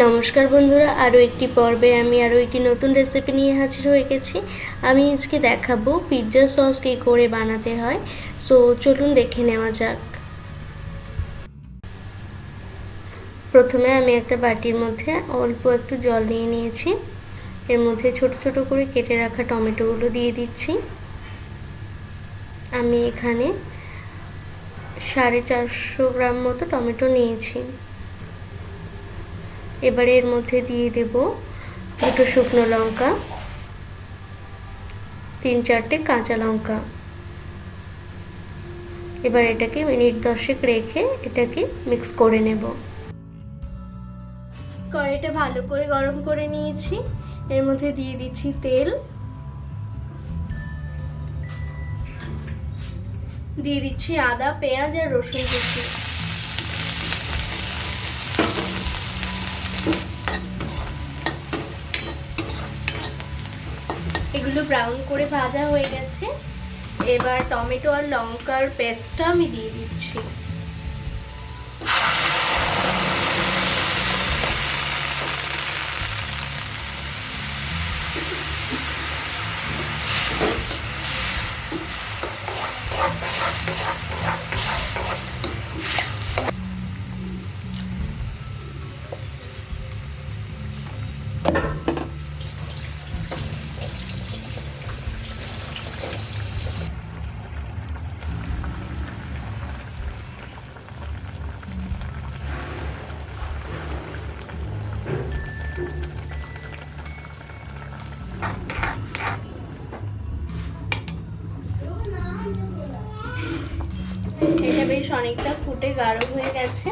নমস্কার বন্ধুরা, আরও একটি পর্বে আমি আরও একটি নতুন রেসিপি নিয়ে হাজির হয়ে গেছি। আমি আজকে দেখাবো পিৎজা সস কী করে বানাতে হয়। সো চলুন দেখে নেওয়া যাক। প্রথমে আমি একটা বাটির মধ্যে অল্প একটু জল নিয়ে নিয়েছি। এর মধ্যে ছোট ছোট করে কেটে রাখা টমেটোগুলো দিয়ে দিচ্ছি। আমি এখানে 450 গ্রাম মতো টমেটো নিয়েছি। এবারে এর মধ্যে দিয়ে দেব দুটো শুকনো লঙ্কা, 3-4টে কাঁচা লঙ্কা। এবার এটাকে মিনিট 10 রেখে এটাকে মিক্স করে নেব। কড়াইটা ভালো করে গরম করে নিয়েছি। এর মধ্যে দিয়ে দিচ্ছি তেল, দিয়ে দিচ্ছি আদা, পেঁয়াজ আর রসুন কুচি। এগুলো ব্রাউন করে ভাজা হয়ে গেছে। এবার টমেটো আর লঙ্কার পেস্টটা আমি দিয়ে দিচ্ছি। এটা বেশ অনেকটা ফুটে গাঢ় হয়ে গেছে।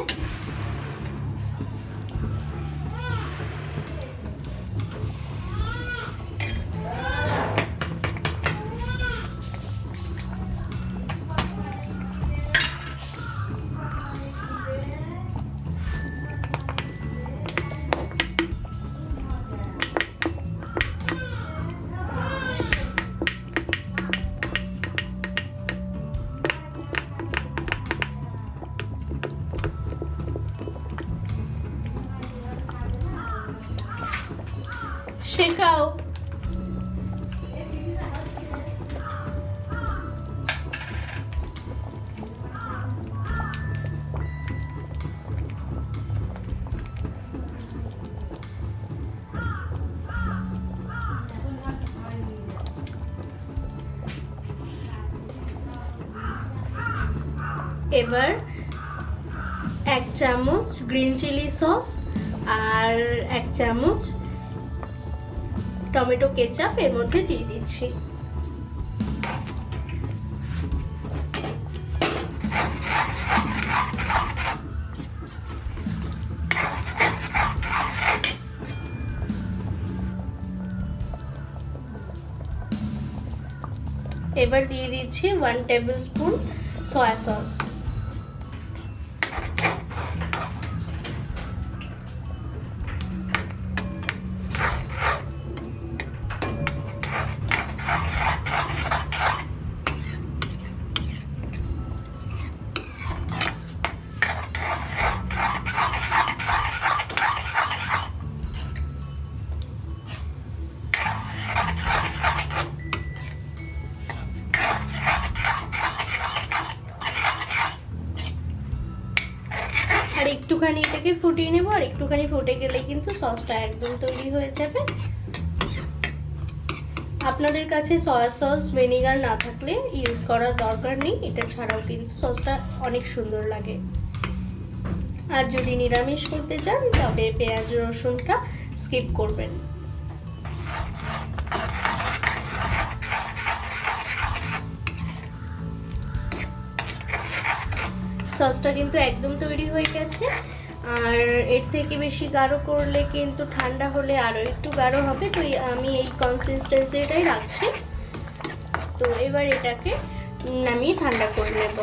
শেখাও। এবার 1 চামচ গ্রিন চিলি সস আর 1 চামচ টমেটো কেচাপ এর মধ্যে দিয়ে দিচ্ছি। এবার দিয়ে দিচ্ছি 1 টেবিল স্পুন সয়া সস। আর একটুখানি এটাকে ফুটিয়ে নেব, আর একটুখানি ফুটে গেলে কিন্তু সসটা একদম তৈরি হয়ে যাবে। আপনাদের কাছে সয়া সস ভিনেগার না থাকলে ইউজ করার দরকার নেই, এটা ছাড়াও কিন্তু সসটা অনেক সুন্দর লাগে। আর যদি নিরামিষ করতে চান তবে পেঁয়াজ রসুনটা স্কিপ করবেন। সসটা কিন্তু একদম তৈরি হয়ে গেছে। আর এর থেকে বেশি গাঢ় করলে কিন্তু ঠান্ডা হলে আরও একটু গাঢ় হবে। তো আমি এই কনসিস্টেন্সিটাই রাখছি। তো এবার এটাকে নামিয়ে ঠান্ডা করে নেব।